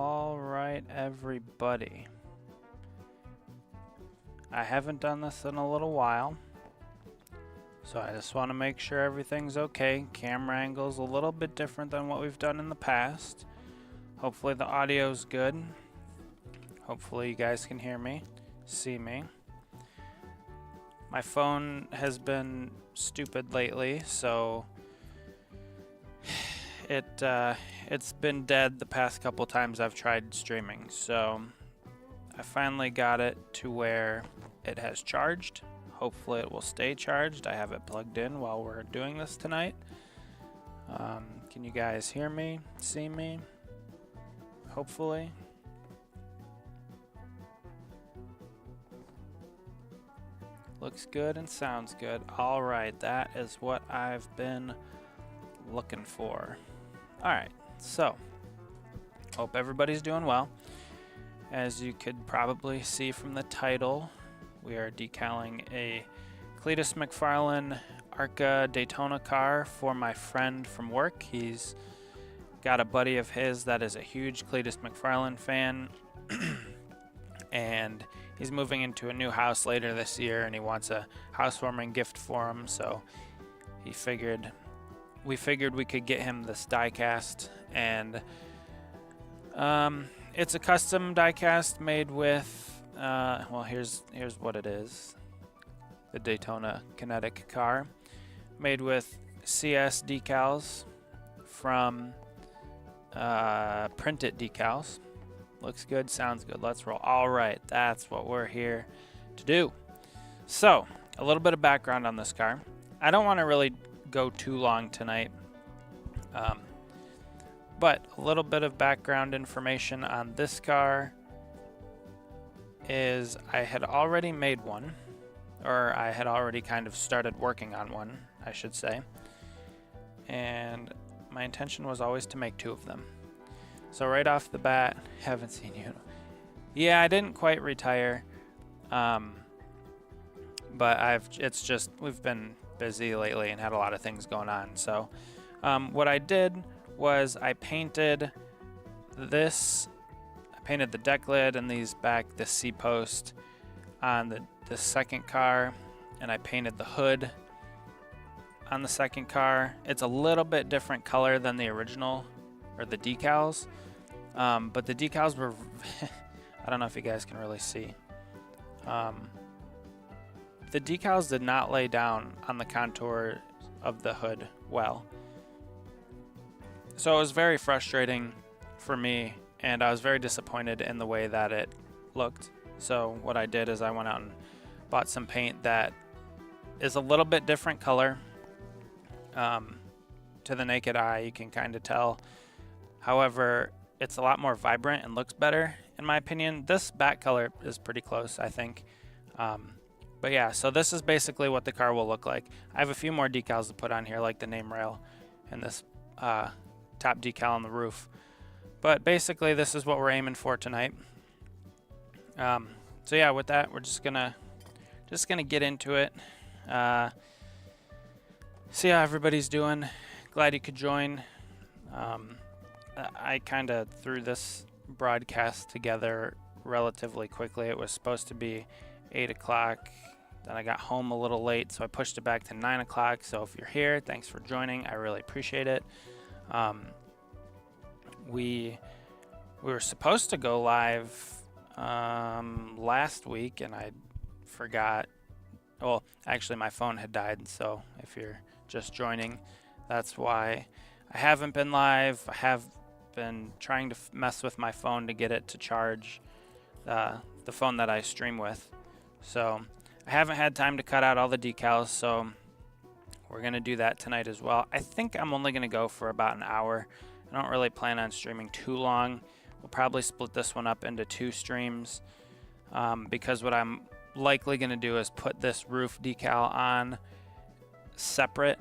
All right, everybody. I haven't done this in a little while, so I just want to make sure everything's okay. Camera angle's a little bit different than what we've done in the past. Hopefully the audio's good. Hopefully you guys can hear me, see me. My phone has been stupid lately, so it's been dead the past couple times I've tried streaming. So I finally got it to where it has charged. Hopefully it will stay charged. I have it plugged in while we're doing this tonight. Can you guys hear me, see me? Hopefully. Looks good and sounds good. All right, that is what I've been looking for. All right, so hope everybody's doing well. As you could probably see from the title, we are decaling a Cleetus McFarland ARCA Daytona car for my friend from work. He's got a buddy of his that is a huge Cleetus McFarland fan, and he's moving into a new house later this year, and he wants a housewarming gift for him. So we figured we could get him this diecast, and it's a custom diecast made with well, here's what it is. The Daytona Kinetic car, made with CS decals from Print It decals. Looks good, sounds good. Let's roll. All right, that's what we're here to do. So, a little bit of background on this car. I don't want to really go too long tonight, but a little bit of background information on this car is I had already made one, or I had already kind of started working on one, I should say, and my intention was always to make two of them. So right off the bat, haven't seen you. Yeah, I didn't quite retire, but it's just we've been busy lately and had a lot of things going on. So what I did was I painted this. I painted the deck lid and these back, this C-post on the second car, and I painted the hood on the second car. It's a little bit different color than the original, or the decals, but the decals were I don't know if you guys can really see. The decals did not lay down on the contour of the hood well, so it was very frustrating for me, and I was very disappointed in the way that it looked. So what I did is I went out and bought some paint that is a little bit different color. To the naked eye, you can kind of tell. However, it's a lot more vibrant and looks better, in my opinion. This back color is pretty close, I think. But yeah, so this is basically what the car will look like. I have a few more decals to put on here, like the name rail and this top decal on the roof. But basically, this is what we're aiming for tonight. So yeah, with that, we're just gonna get into it. See how everybody's doing. Glad you could join. I kind of threw this broadcast together relatively quickly. It was supposed to be 8 o'clock. Then I got home a little late, so I pushed it back to 9 o'clock. So if you're here, thanks for joining. I really appreciate it. We were supposed to go live last week, and I forgot. Well, actually, my phone had died, so if you're just joining, that's why I haven't been live. I have been trying to mess with my phone to get it to charge, the phone that I stream with. So I haven't had time to cut out all the decals, so we're going to do that tonight as well. I think I'm only going to go for about an hour. I don't really plan on streaming too long. We'll probably split this one up into 2 streams, because what I'm likely going to do is put this roof decal on separate.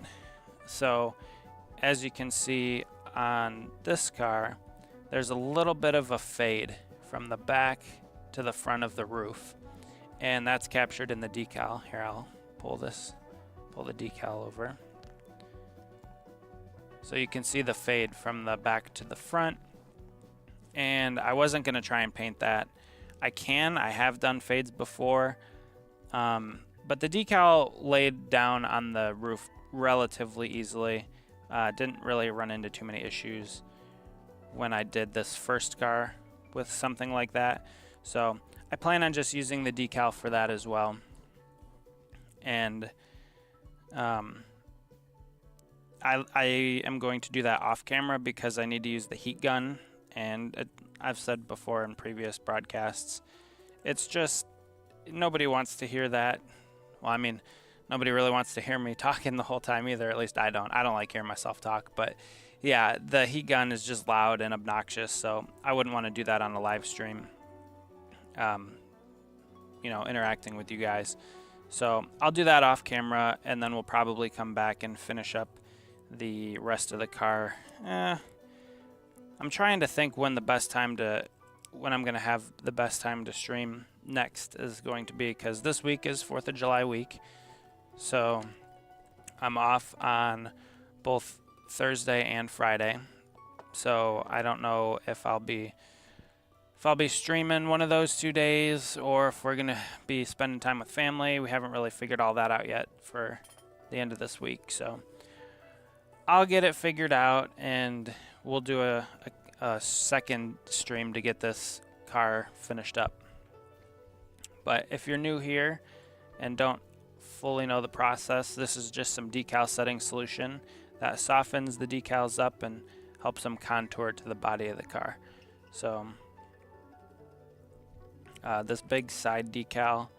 So as you can see on this car, there's a little bit of a fade from the back to the front of the roof, and that's captured in the decal. Here, I'll pull the decal over. So you can see the fade from the back to the front, and I wasn't going to try and paint that. I have done fades before, but the decal laid down on the roof relatively easily. Didn't really run into too many issues when I did this first car with something like that. So I plan on just using the decal for that as well. And I am going to do that off camera because I need to use the heat gun. And I've said before in previous broadcasts, it's just nobody wants to hear that. Well, I mean, nobody really wants to hear me talking the whole time either. At least I don't. I don't like hearing myself talk. But yeah, the heat gun is just loud and obnoxious, so I wouldn't want to do that on a live stream. You know, interacting with you guys. So I'll do that off camera, and then we'll probably come back and finish up the rest of the car. I'm trying to think when I'm going to have the best time to stream next is going to be, because this week is 4th of July week. So I'm off on both Thursday and Friday. So I don't know if I'll be streaming one of those 2 days, or if we're going to be spending time with family. We haven't really figured all that out yet for the end of this week. So I'll get it figured out, and we'll do a second stream to get this car finished up. But if you're new here and don't fully know the process, this is just some decal setting solution that softens the decals up and helps them contour to the body of the car. So this big side decal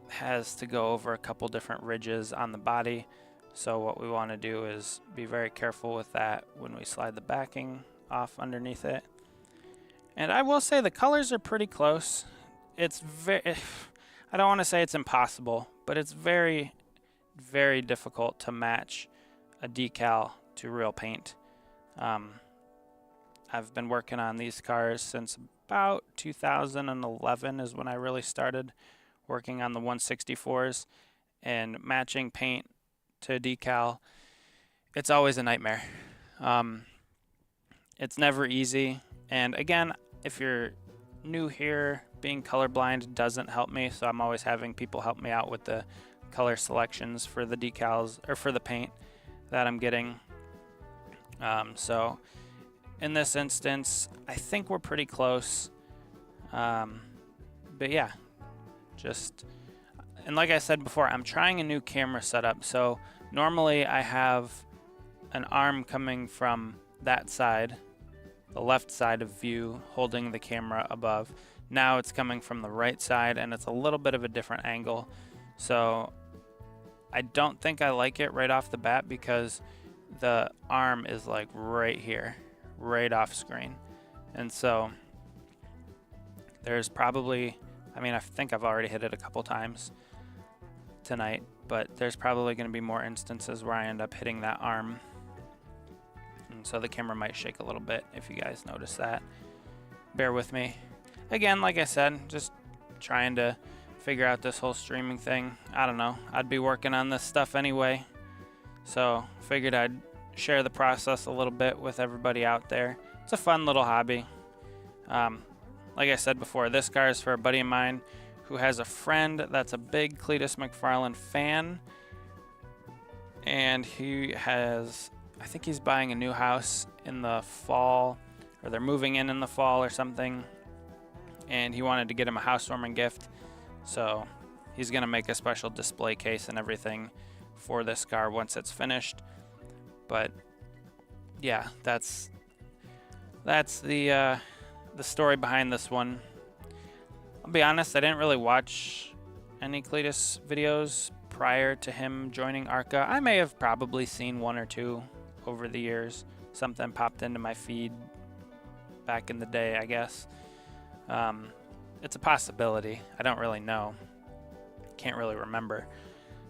has to go over a couple different ridges on the body. So what we want to do is be very careful with that when we slide the backing off underneath it. And I will say the colors are pretty close. It's I don't want to say it's impossible, but it's very, very difficult to match a decal to real paint. I've been working on these cars since about 2011 is when I really started working on the 164s, and matching paint to decal, it's always a nightmare. It's never easy, and again, if you're new here, being colorblind doesn't help me, so I'm always having people help me out with the color selections for the decals or for the paint that I'm getting. So in this instance, I think we're pretty close. But yeah, and like I said before, I'm trying a new camera setup. So normally I have an arm coming from that side, the left side of view, holding the camera above. Now it's coming from the right side, and it's a little bit of a different angle. So I don't think I like it right off the bat, because the arm is like right here, right off screen. And so there's probably, I think I've already hit it a couple times tonight, but there's probably going to be more instances where I end up hitting that arm. And so the camera might shake a little bit if you guys notice that. Bear with me. Again, like I said, just trying to figure out this whole streaming thing. I don't know. I'd be working on this stuff anyway. So figured I'd share the process a little bit with everybody out there. It's a fun little hobby. Like I said before, this car is for a buddy of mine who has a friend that's a big Cleetus McFarland fan. And I think he's buying a new house in the fall, or they're moving in the fall or something. And he wanted to get him a housewarming gift. So he's going to make a special display case and everything for this car once it's finished. But yeah, that's the story behind this one. I'll be honest, I didn't really watch any Cleetus videos prior to him joining ARCA. I may have probably seen one or two over the years. Something popped into my feed back in the day, I guess. It's a possibility. I don't really know. Can't really remember.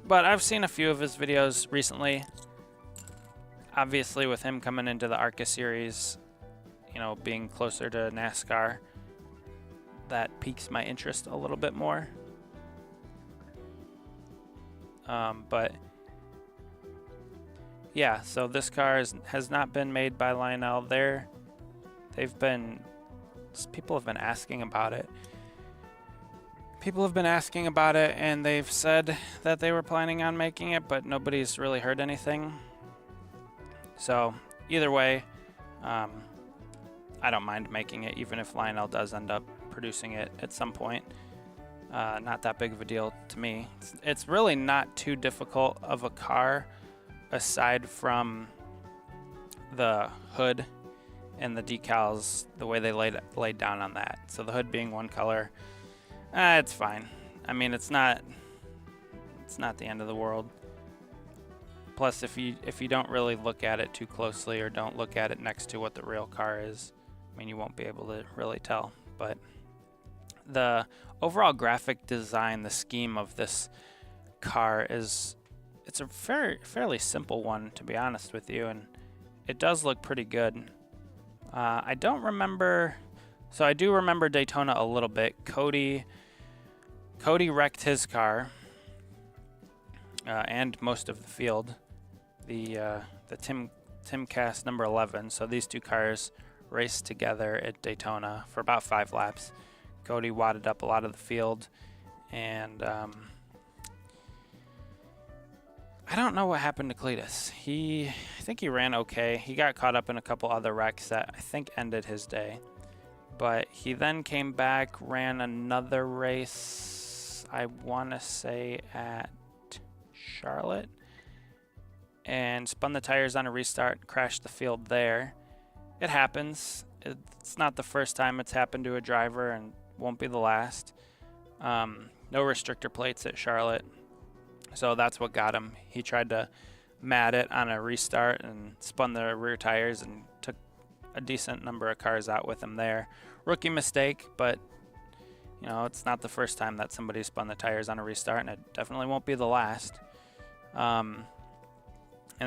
But I've seen a few of his videos recently. Obviously, with him coming into the ARCA series, being closer to NASCAR, that piques my interest a little bit more. But yeah, so this car has not been made by Lionel. They're People have been asking about it. People have been asking about it, and they've said that they were planning on making it, but nobody's really heard anything. So either way, I don't mind making it, even if Lionel does end up producing it at some point. Not that big of a deal to me. It's really not too difficult of a car, aside from the hood and the decals, the way they laid down on that. So the hood being one color, it's fine. I mean, it's not the end of the world. Plus, if you don't really look at it too closely, or don't look at it next to what the real car is, I mean, you won't be able to really tell. But the overall graphic design, the scheme of this car it's a fairly simple one, to be honest with you, and it does look pretty good. I don't remember, so I do remember Daytona a little bit. Cody wrecked his car, and most of the field. The Diecast number 11. So these two cars raced together at Daytona for about 5 laps. Cody wadded up a lot of the field, and I don't know what happened to Cleetus. I think he ran okay. He got caught up in a couple other wrecks that I think ended his day. But he then came back, ran another race, I want to say at Charlotte, and spun the tires on a restart, crashed the field there. It happens. It's not the first time it's happened to a driver, and won't be the last. No restrictor plates at Charlotte, so that's what got him. He tried to mat it on a restart and spun the rear tires and took a decent number of cars out with him there. Rookie mistake, but you know, it's not the first time that somebody spun the tires on a restart, and it definitely won't be the last. And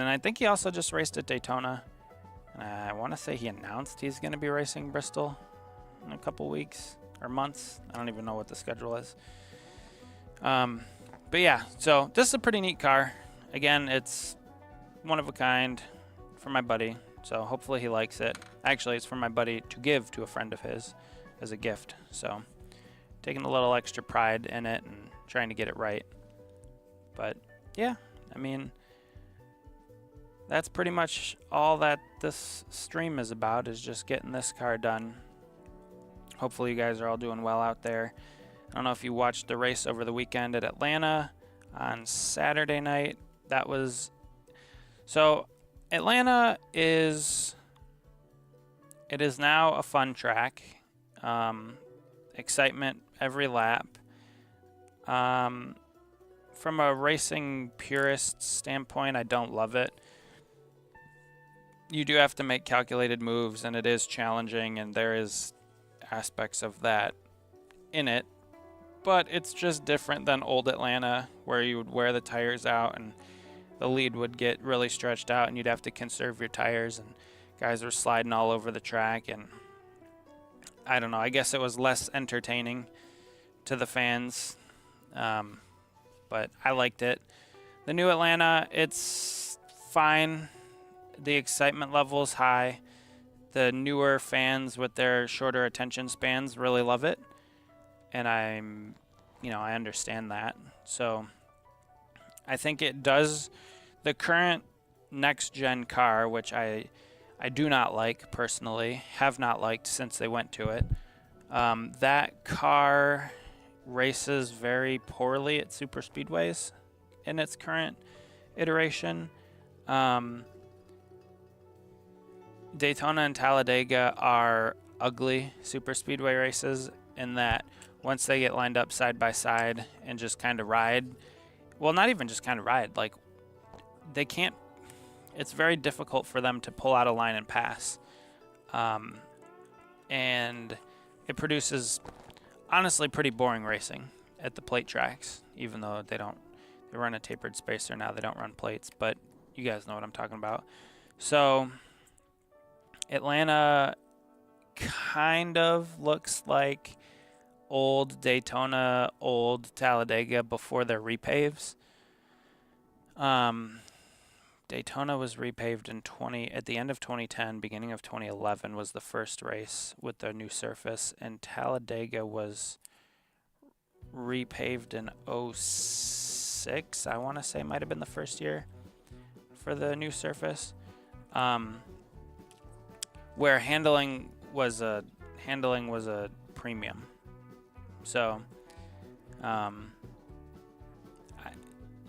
then I think he also just raced at Daytona. I want to say he announced he's going to be racing Bristol in a couple weeks or months. I don't even know what the schedule is. But yeah, so this is a pretty neat car. Again, it's one of a kind for my buddy, so hopefully he likes it. Actually, it's for my buddy to give to a friend of his as a gift. So taking a little extra pride in it and trying to get it right. But yeah, I mean, that's pretty much all that this stream is about, is just getting this car done. Hopefully you guys are all doing well out there. I don't know if you watched the race over the weekend at Atlanta on Saturday night. So Atlanta is now a fun track. Excitement every lap. From a racing purist standpoint, I don't love it. You do have to make calculated moves, and it is challenging, and there is aspects of that in it. But it's just different than old Atlanta, where you would wear the tires out and the lead would get really stretched out and you'd have to conserve your tires, and guys were sliding all over the track, and I don't know, I guess it was less entertaining to the fans, but I liked it. The new Atlanta, it's fine. The excitement level's high. The newer fans with their shorter attention spans really love it, and I understand that. So I think it does. The current next gen car, which I do not like personally, have not liked since they went to it. That car races very poorly at super speedways in its current iteration. Daytona and Talladega are ugly super speedway races in that once they get lined up side by side and just kind of ride, well, not even just kind of ride, like they can't, it's very difficult for them to pull out a line and pass. And it produces honestly pretty boring racing at the plate tracks, even though they run a tapered spacer now, they don't run plates, but you guys know what I'm talking about. So Atlanta kind of looks like old Daytona, old Talladega before their repaves. Daytona was repaved at the end of 2010, beginning of 2011 was the first race with the new surface, and Talladega was repaved in 06. I want to say might have been the first year for the new surface, where handling was a premium. So,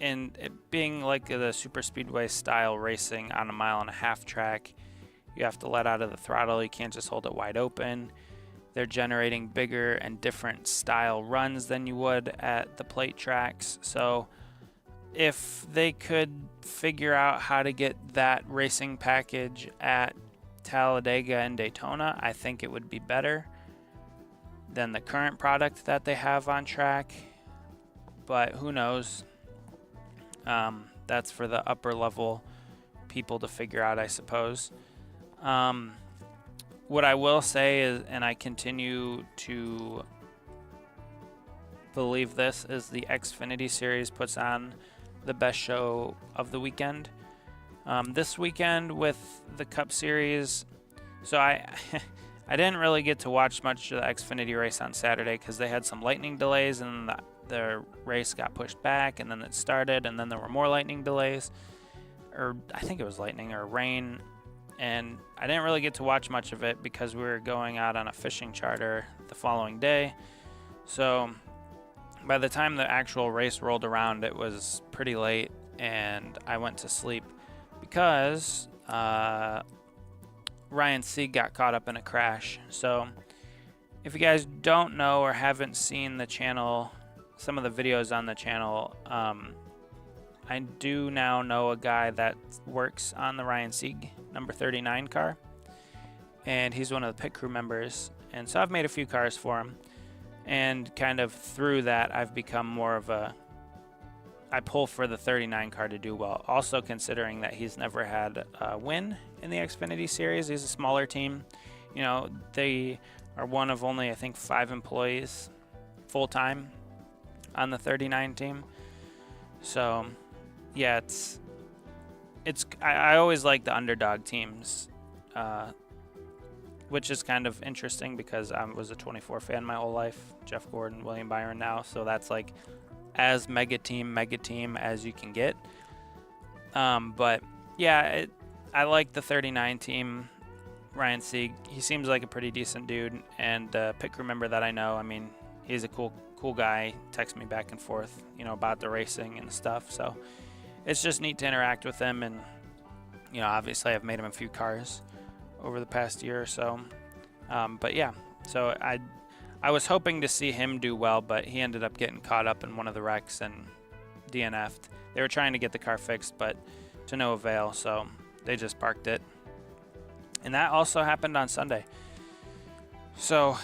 and it being like the super speedway style racing on a 1.5 mile track, you have to let out of the throttle. You can't just hold it wide open. They're generating bigger and different style runs than you would at the plate tracks. So if they could figure out how to get that racing package at Talladega and Daytona, I think it would be better than the current product that they have on track. But who knows? That's for the upper level people to figure out, I suppose. What I will say is, and I continue to believe this, is the Xfinity Series puts on the best show of the weekend. This weekend with the Cup Series, so I didn't really get to watch much of the Xfinity race on Saturday because they had some lightning delays and the race got pushed back, and then it started, and then there were more lightning delays, or I think it was lightning or rain. And I didn't really get to watch much of it because we were going out on a fishing charter the following day. So by the time the actual race rolled around, it was pretty late, and I went to sleep because Ryan Sieg got caught up in a crash. So if you guys don't know or haven't seen the channel, some of the videos on the channel, I do now know a guy that works on the Ryan Sieg number 39 car, and he's one of the pit crew members, and so I've made a few cars for him, and kind of through that I've become more of I pull for the 39 car to do well, also considering that he's never had a win in the Xfinity Series. He's a smaller team, you know, they are one of only I think 5 employees full-time on the 39 team. So yeah, I always like the underdog teams, which is kind of interesting because I was a 24 fan my whole life. Jeff Gordon, William Byron now, so that's like as mega team as you can get. But yeah, I like the 39 team. Ryan Sieg, he seems like a pretty decent dude, and pit crew member that I know. I mean, he's a cool guy. Texts me back and forth, you know, about the racing and stuff. So it's just neat to interact with him, and you know, obviously I've made him a few cars over the past year or so. But yeah, so I was hoping to see him do well, but he ended up getting caught up in one of the wrecks and DNF'd. They were trying to get the car fixed, but to no avail, so they just parked it. And that also happened on Sunday. So,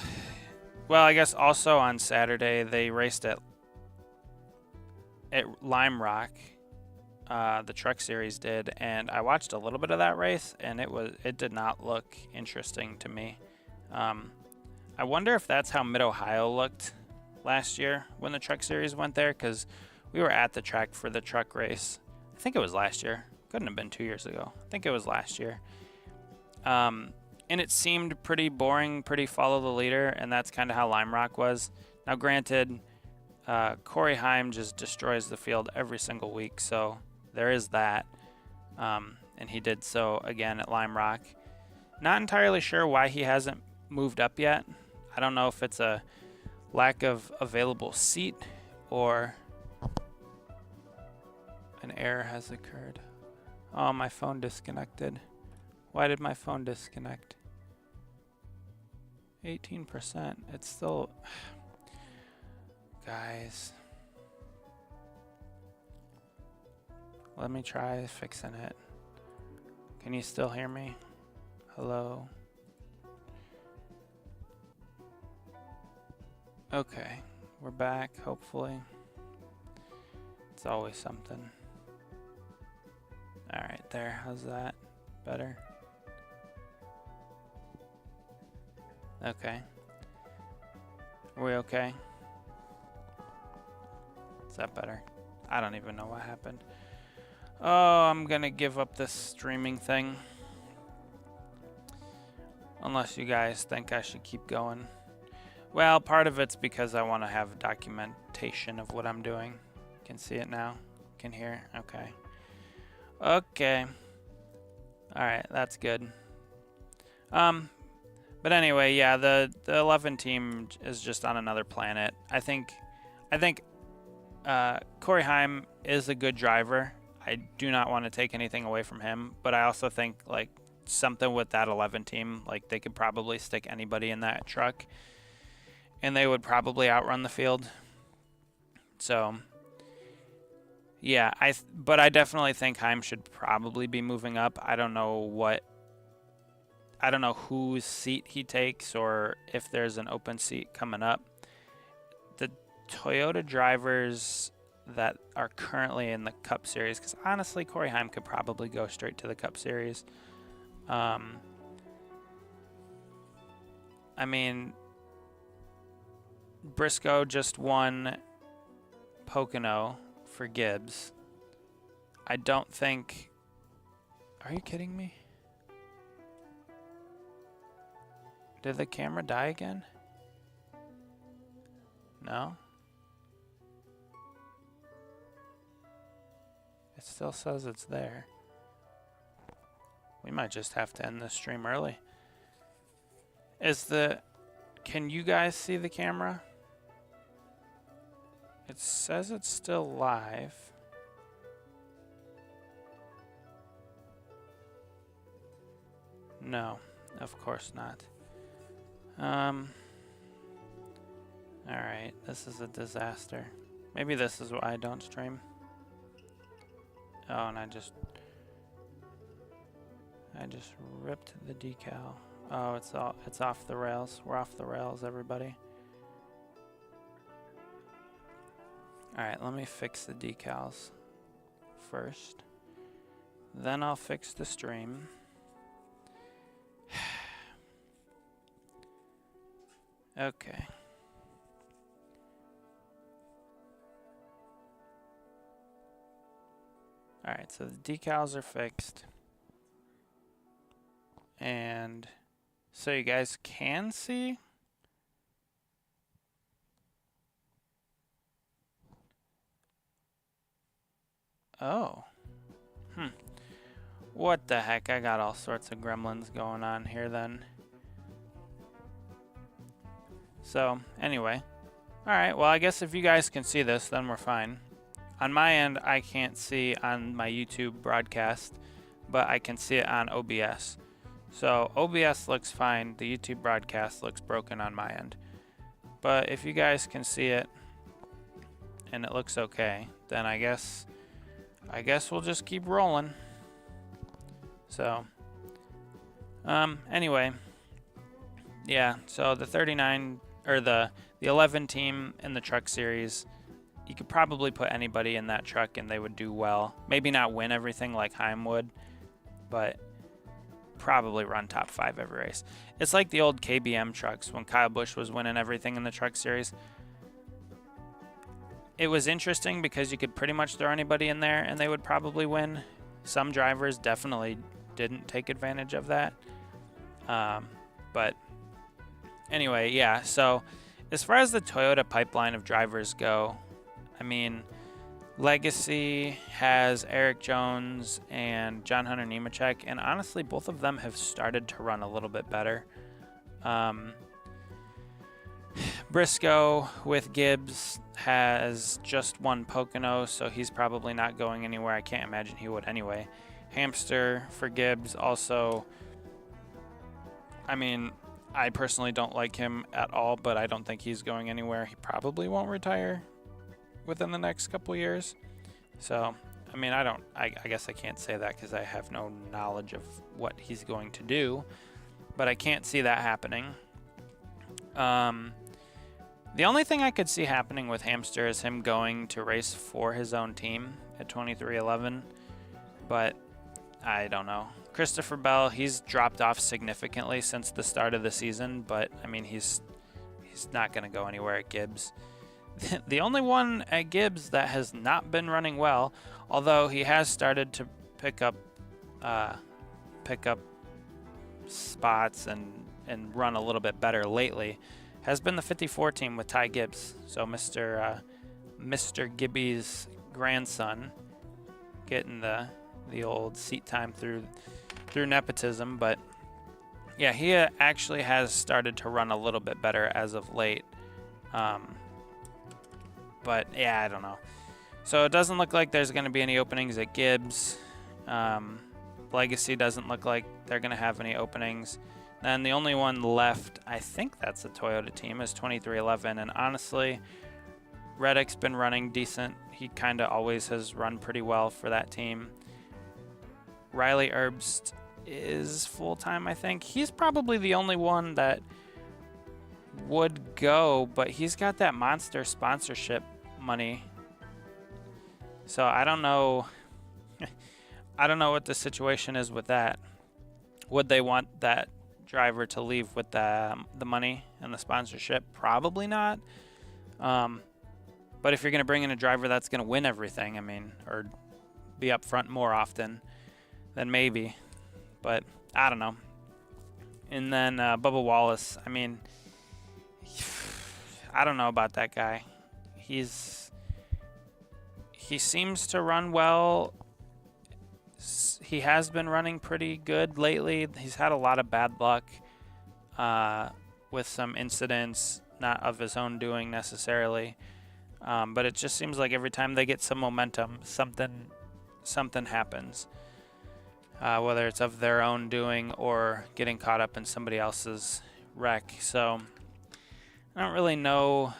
well, I guess also on Saturday they raced at Lime Rock. The Truck Series did, and I watched a little bit of that race, and it did not look interesting to me. I wonder if that's how Mid-Ohio looked last year when the Truck Series went there, because we were at the track for the truck race. I think it was last year. Couldn't have been 2 years ago. I think it was last year. And it seemed pretty boring, pretty follow the leader, and that's kind of how Lime Rock was. Now, granted, Corey Heim just destroys the field every single week, so there is that. And he did so again at Lime Rock. Not entirely sure why he hasn't moved up yet. I don't know if it's a lack of available seat or an error has occurred. Oh, my phone disconnected. Why did my phone disconnect? 18%. It's still... Guys. Let me try fixing it. Can you still hear me? Hello? Okay, we're back, hopefully. It's always something. Alright, there. How's that? Better? Okay. Are we okay? Is that better? I don't even know what happened. Oh, I'm going to give up this streaming thing. Unless you guys think I should keep going. Well, part of it's because I want to have documentation of what I'm doing. Can see it now? Can hear? Okay. Okay. Alright, that's good. But anyway, yeah, the 11 team is just on another planet. I think Corey Heim is a good driver. I do not want to take anything away from him, but I also think like something with that 11 team, like they could probably stick anybody in that truck and they would probably outrun the field. So yeah, but I definitely think Heim should probably be moving up. I don't know whose seat he takes or if there's an open seat coming up. The Toyota drivers that are currently in the Cup Series, because honestly, Corey Heim could probably go straight to the Cup Series. I mean, Briscoe just won Pocono for Gibbs. I don't think... Are you kidding me? Did the camera die again? No? It still says it's there. We might just have to end this stream early. Can you guys see the camera? It says it's still live. No, of course not. Alright, this is a disaster. Maybe this is why I don't stream. Oh, and I just ripped the decal. Oh, it's off the rails. We're off the rails, everybody. Alright, let me fix the decals first. Then I'll fix the stream. Okay. Alright, so the decals are fixed. And so you guys can see. Oh. What the heck? I got all sorts of gremlins going on here then. So, anyway. Alright, well I guess if you guys can see this, then we're fine. On my end, I can't see on my YouTube broadcast, but I can see it on OBS. So, OBS looks fine. The YouTube broadcast looks broken on my end. But if you guys can see it, and it looks okay, then I guess we'll just keep rolling. So, anyway, yeah, so the 39, or the 11 team in the truck series, you could probably put anybody in that truck and they would do well. Maybe not win everything like Heim would, but probably run top 5 every race. It's like the old KBM trucks when Kyle Busch was winning everything in the truck series. It was interesting because you could pretty much throw anybody in there and they would probably win. Some drivers definitely didn't take advantage of that. But anyway, yeah, so as far as the Toyota pipeline of drivers go, I mean, Legacy has Eric Jones and John Hunter Nemechek, and honestly, both of them have started to run a little bit better. Briscoe with Gibbs has just won Pocono, so he's probably not going anywhere. I can't imagine he would anyway. Hamster for Gibbs also, I mean, I personally don't like him at all, but I don't think he's going anywhere. He probably won't retire within the next couple years. So, I mean, I guess I can't say that because I have no knowledge of what he's going to do, but I can't see that happening. The only thing I could see happening with Hamster is him going to race for his own team at 2311, but I don't know. Christopher Bell, he's dropped off significantly since the start of the season, but I mean, he's not going to go anywhere at Gibbs. The only one at Gibbs that has not been running well, although he has started to pick up spots and run a little bit better lately, has been the 54 team with Ty Gibbs. So Mr. Gibby's grandson getting the old seat time through nepotism. But yeah, he actually has started to run a little bit better as of late. But yeah, I don't know. So it doesn't look like there's going to be any openings at Gibbs. Legacy doesn't look like they're going to have any openings. And the only one left, I think that's the Toyota team, is 2311. And honestly, Reddick's been running decent. He kind of always has run pretty well for that team. Riley Herbst is full-time, I think. He's probably the only one that would go, but he's got that monster sponsorship money. So I don't know. I don't know what the situation is with that. Would they want that driver to leave with the money and the sponsorship? Probably not. But if you're going to bring in a driver that's going to win everything, I mean, or be up front more often, then maybe. But I don't know. And then Bubba Wallace, I mean, I don't know about that guy. He seems to run well. He has been running pretty good lately. He's had a lot of bad luck with some incidents, not of his own doing necessarily. But it just seems like every time they get some momentum, something happens. Whether it's of their own doing or getting caught up in somebody else's wreck. So I don't really know.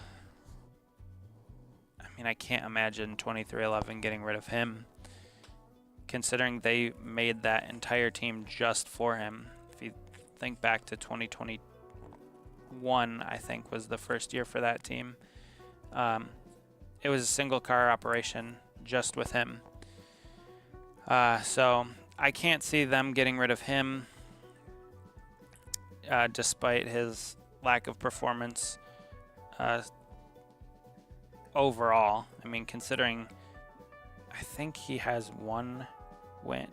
I mean, I can't imagine 2311 getting rid of him, considering they made that entire team just for him. If you think back to 2021, I think was the first year for that team. It was a single car operation just with him. So I can't see them getting rid of him despite his lack of performance overall. I mean, considering I think he has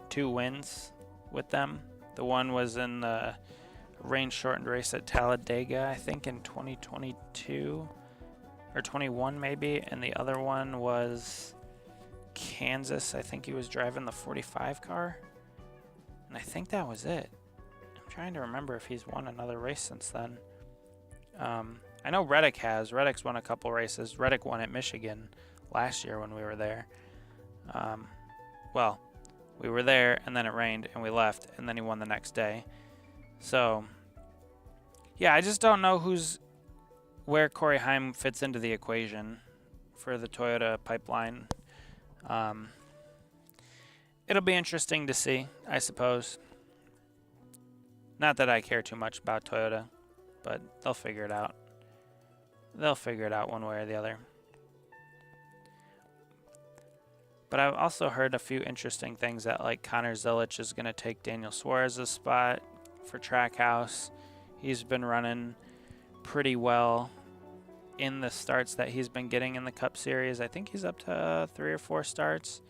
two wins with them. The one was in the rain-shortened race at Talladega, I think in 2022 or 21 maybe, and the other one was Kansas. I think he was driving the 45 car, and I think that was it. I'm trying to remember if he's won another race since then. I know Reddick has. Reddick's won a couple races. Reddick won at Michigan last year when we were there. Well, we were there, and then it rained, and we left, and then he won the next day. So, yeah, I just don't know where Corey Heim fits into the equation for the Toyota pipeline. It'll be interesting to see, I suppose. Not that I care too much about Toyota, but they'll figure it out. They'll figure it out one way or the other. But I've also heard a few interesting things that, like, Connor Zilich is going to take Daniel Suarez's spot for Trackhouse. He's been running pretty well in the starts that he's been getting in the Cup Series. I think he's up to 3 or 4 starts.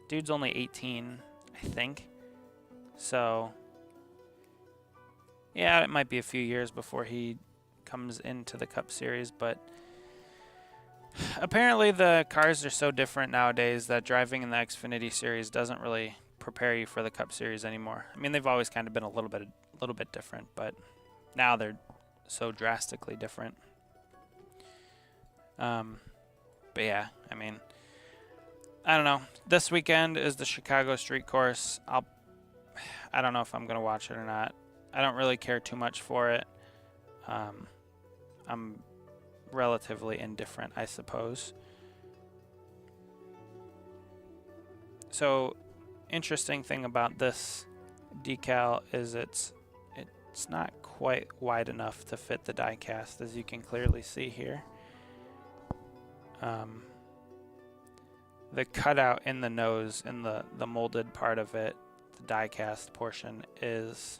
Dude's only 18, I think. So, yeah, it might be a few years before he comes into the Cup Series, but apparently the cars are so different nowadays that driving in the Xfinity Series doesn't really prepare you for the Cup Series anymore. I mean, they've always kind of been a little bit different, but now they're so drastically different. But yeah, I mean, I don't know. This weekend is the Chicago Street Course. I don't know if I'm gonna watch it or not. I don't really care too much for it. I'm relatively indifferent, I suppose. So, interesting thing about this decal is it's not quite wide enough to fit the diecast, as you can clearly see here. The cutout in the nose, in the molded part of it, the diecast portion, is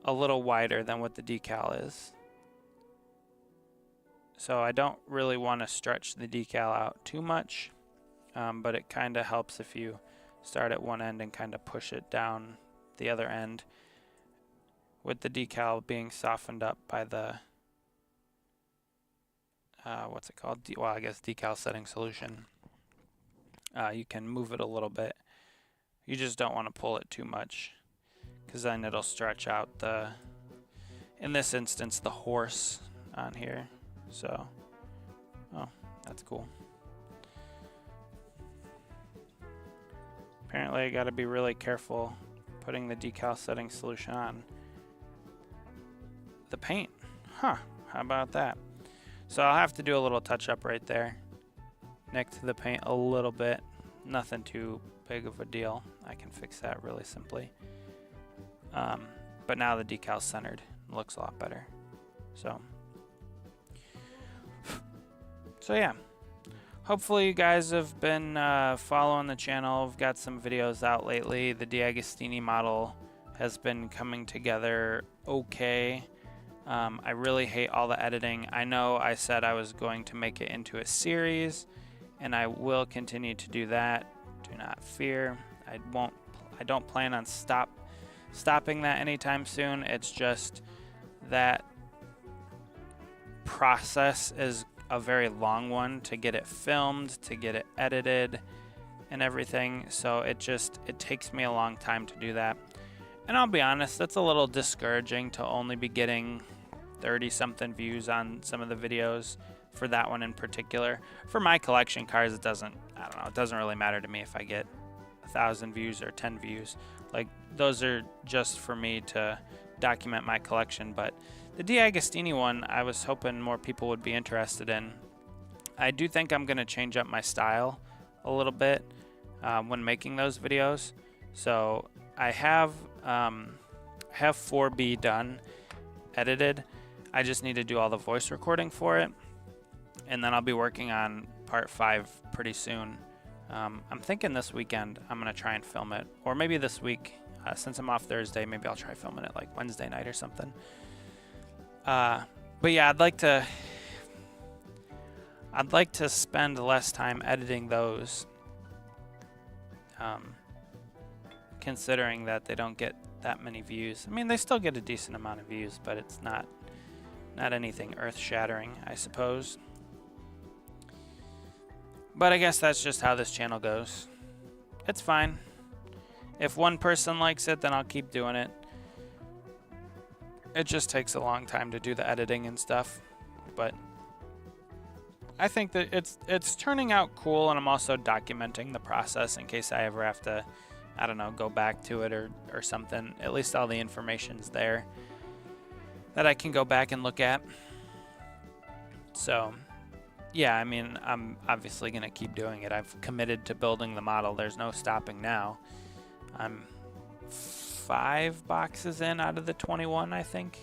a little wider than what the decal is. So I don't really want to stretch the decal out too much, but it kind of helps if you start at one end and kind of push it down the other end, with the decal being softened up by the what's it called? Well, I guess decal setting solution. You can move it a little bit. You just don't want to pull it too much, because then it'll stretch out the, in this instance, the horse on here. So, oh, that's cool. Apparently I got to be really careful putting the decal setting solution on the paint. Huh, how about that? So I'll have to do a little touch up right there. Nick to the paint a little bit. Nothing too big of a deal. I can fix that really simply. But now the decal's centered. It looks a lot better. So yeah. Hopefully you guys have been following the channel. We've got some videos out lately. The D'Agostini model has been coming together okay. I really hate all the editing. I know I said I was going to make it into a series, and I will continue to do that. Do not fear. I don't plan on stopping that anytime soon. It's just that process is a very long one to get it filmed, to get it edited and everything. So it takes me a long time to do that. And I'll be honest, that's a little discouraging to only be getting 30 something views on some of the videos for that one in particular. For my collection cars, it doesn't really matter to me if I get 1,000 views or 10 views. Like, those are just for me to document my collection. But the D'Agostini one, I was hoping more people would be interested in. I do think I'm going to change up my style a little bit when making those videos. So I have 4B done, edited. I just need to do all the voice recording for it, and then I'll be working on part 5 pretty soon. I'm thinking this weekend I'm going to try and film it, or maybe this week. Since I'm off Thursday, maybe I'll try filming it like Wednesday night or something. But yeah, I'd like to spend less time editing those, considering that they don't get that many views. I mean, they still get a decent amount of views, but it's not anything earth-shattering, I suppose. But I guess that's just how this channel goes. It's fine. If one person likes it, then I'll keep doing it. It just takes a long time to do the editing and stuff, but I think that it's turning out cool, and I'm also documenting the process in case I ever have to, I don't know, go back to it or something. At least all the information's there that I can go back and look at. So yeah, I mean, I'm obviously going to keep doing it. I've committed to building the model. There's no stopping now. I'm 5 boxes in out of the 21, I think.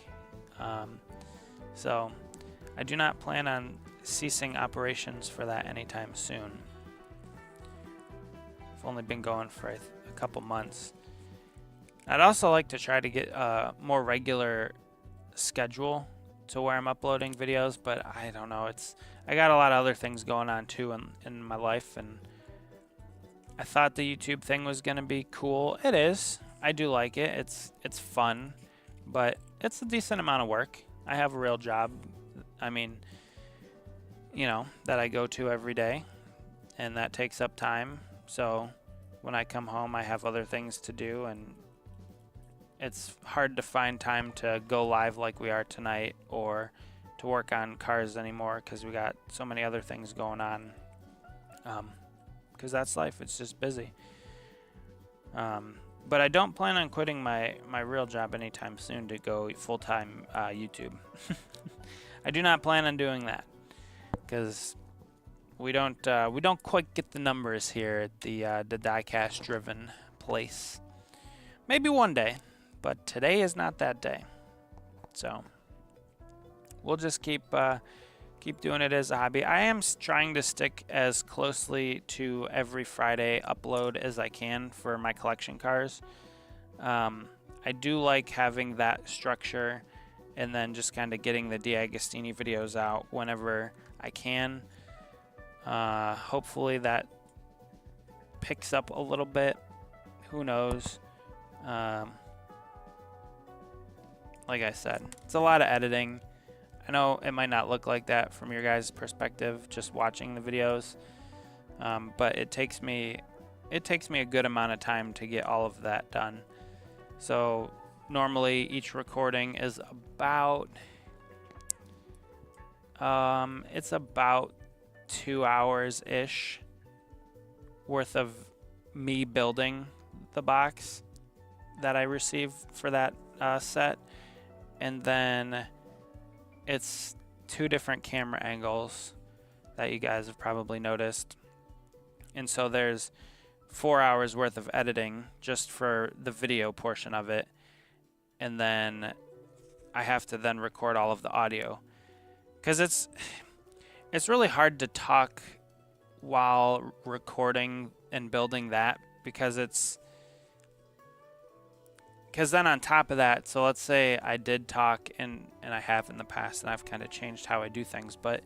So I do not plan on ceasing operations for that anytime soon. I've only been going for a couple months. I'd also like to try to get a more regular schedule to where I'm uploading videos, but I don't know. I got a lot of other things going on too in my life, and I thought the YouTube thing was gonna be cool. It is. I do like it. It's fun, but it's a decent amount of work. I have a real job. I mean, you know, that I go to every day, and that takes up time. So when I come home, I have other things to do, and it's hard to find time to go live like we are tonight or to work on cars anymore because we got so many other things going on. Because that's life. It's just busy. But I don't plan on quitting my real job anytime soon to go full-time YouTube. I do not plan on doing that because we don't quite get the numbers here at the Diecast driven place. Maybe one day, but today is not that day. So we'll just keep doing it as a hobby. I am trying to stick as closely to every Friday upload as I can for my collection cars. I do like having that structure and then just kind of getting the D'Agostini videos out whenever I can. Hopefully that picks up a little bit. Who knows? Like I said, it's a lot of editing. I know it might not look like that from your guys' perspective, just watching the videos, but it takes me a good amount of time to get all of that done. So normally each recording is about it's about 2 hours ish worth of me building the box that I received for that set, and then it's 2 different camera angles that you guys have probably noticed, and so there's 4 hours worth of editing just for the video portion of it, and then I have to then record all of the audio, because it's really hard to talk while recording and building that, because then on top of that, so let's say I did talk, and I have in the past, and I've kind of changed how I do things, but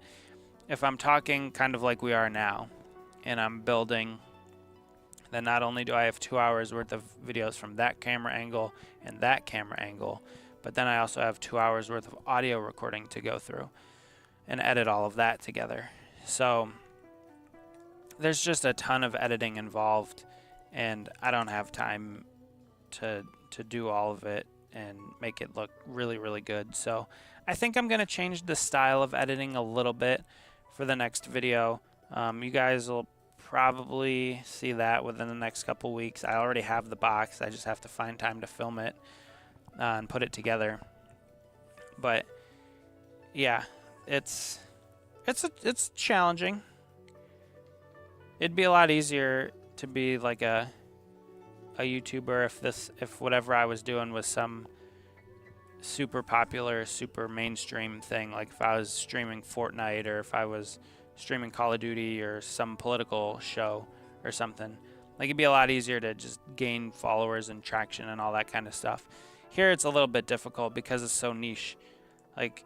if I'm talking kind of like we are now and I'm building, then not only do I have 2 hours worth of videos from that camera angle and that camera angle, but then I also have 2 hours worth of audio recording to go through and edit all of that together. So there's just a ton of editing involved, and I don't have time to do all of it and make it look really, really good. So I think I'm going to change the style of editing a little bit for the next video. You guys will probably see that within the next couple weeks. I already have the box. I just have to find time to film it and put it together. But yeah, it's challenging. It'd be a lot easier to be like a YouTuber if whatever I was doing was some super popular, super mainstream thing, like if I was streaming Fortnite or if I was streaming Call of Duty or some political show or something. Like, it'd be a lot easier to just gain followers and traction and all that kind of stuff. Here it's a little bit difficult because it's so niche. Like,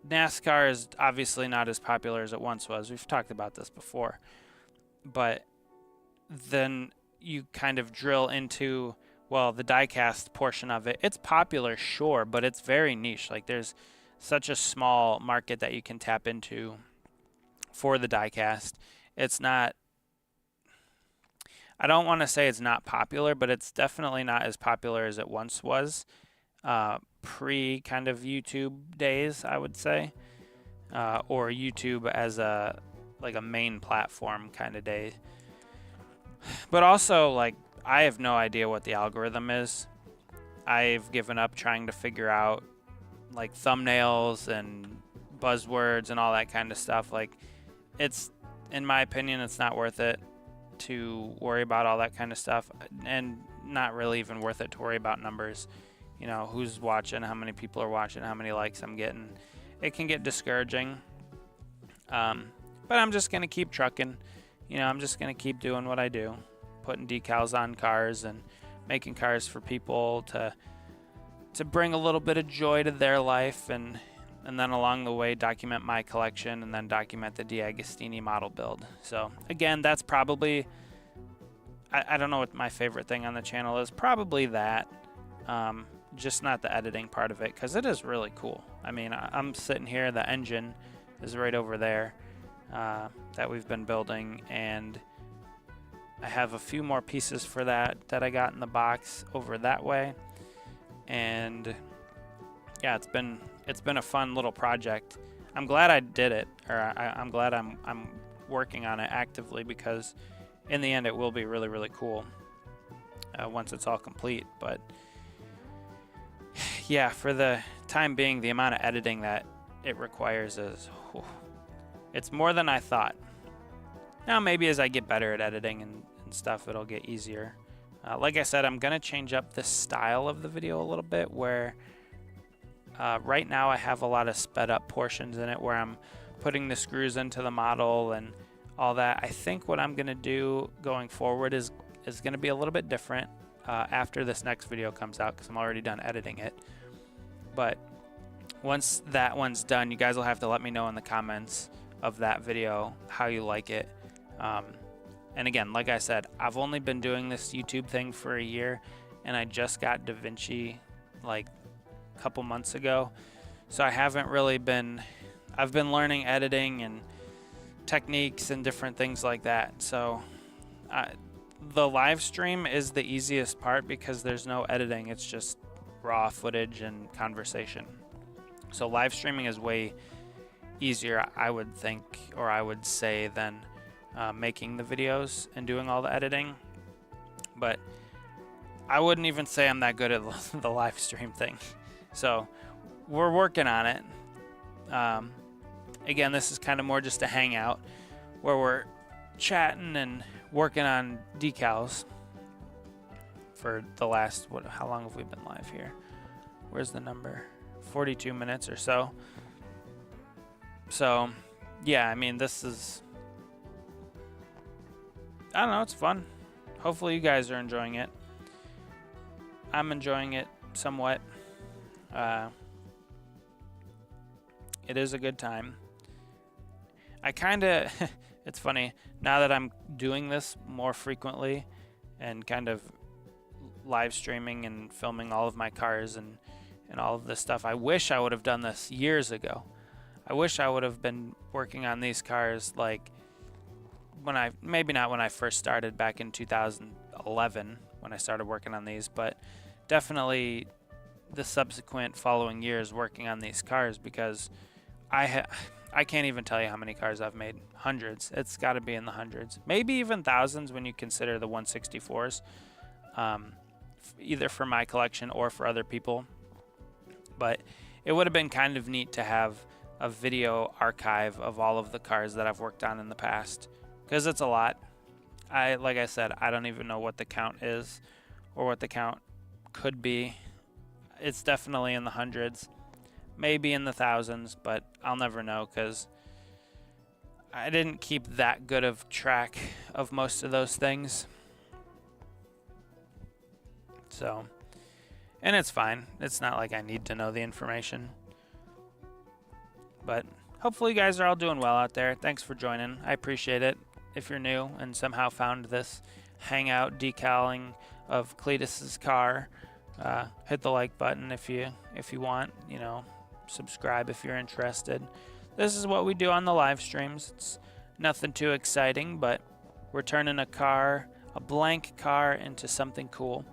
NASCAR is obviously not as popular as it once was. We've talked about this before. But then you kind of drill into, well, the diecast portion of it. It's popular, sure, but it's very niche. Like, there's such a small market that you can tap into for the diecast. It's not, I don't want to say it's not popular, but it's definitely not as popular as it once was, pre kind of YouTube days, I would say, or YouTube as a main platform kind of day. But also, like, I have no idea what the algorithm is. I've given up trying to figure out like thumbnails and buzzwords and all that kind of stuff. Like, it's, in my opinion, it's not worth it to worry about all that kind of stuff, and not really even worth it to worry about numbers. You know, who's watching, how many people are watching, how many likes I'm getting. It can get discouraging. But I'm just going to keep trucking. You know, I'm just going to keep doing what I do, putting decals on cars and making cars for people to bring a little bit of joy to their life, and then along the way document my collection and then document the D'Agostini model build. So again, that's probably, I don't know what my favorite thing on the channel is. Probably that, just not the editing part of it, because it is really cool. I mean, I'm sitting here, the engine is right over there that we've been building, and I have a few more pieces for that I got in the box over that way. And yeah, it's been a fun little project. I'm glad I did it, or I'm glad I'm working on it actively, because in the end it will be really, really cool once it's all complete. But yeah, for the time being, the amount of editing that it requires is, it's more than I thought. Now maybe as I get better at editing and stuff, it'll get easier. Like I said, I'm gonna change up the style of the video a little bit, where right now I have a lot of sped up portions in it where I'm putting the screws into the model and all that. I think what I'm gonna do going forward is gonna be a little bit different after this next video comes out, because I'm already done editing it. But once that one's done, you guys will have to let me know in the comments of that video how you like it. And again, like I said, I've only been doing this YouTube thing for a year, and I just got DaVinci like a couple months ago. So I haven't really been, I've been learning editing and techniques and different things like that. So the live stream is the easiest part because there's no editing. It's just raw footage and conversation. So live streaming is way easier, I would think, or I would say, than making the videos and doing all the editing. But I wouldn't even say I'm that good at the live stream thing. So we're working on it. Again, this is kind of more just a hangout where we're chatting and working on decals for the last, how long have we been live here? Where's the number? 42 minutes or so. So yeah, I mean, this is, I don't know, it's fun. Hopefully you guys are enjoying it. I'm enjoying it somewhat. It is a good time. I kind of, it's funny, now that I'm doing this more frequently and kind of live streaming and filming all of my cars and all of this stuff, I wish I would have done this years ago. I wish I would have been working on these cars like when maybe not when I first started back in 2011 when I started working on these, but definitely the subsequent following years working on these cars, because I can't even tell you how many cars I've made. Hundreds. It's got to be in the hundreds, maybe even thousands when you consider the 164s, either for my collection or for other people. But it would have been kind of neat to have a video archive of all of the cars that I've worked on in the past, because it's a lot. Like I said, I don't even know what the count is or what the count could be. It's definitely in the hundreds, maybe in the thousands, but I'll never know because I didn't keep that good of track of most of those things. So, and it's fine. It's not like I need to know the information. But hopefully you guys are all doing well out there. Thanks for joining. I appreciate it. If you're new and somehow found this hangout decaling of Cleetus's car, hit the like button if you want, subscribe if you're interested. This is what we do on the live streams. It's nothing too exciting, but we're turning a blank car into something cool.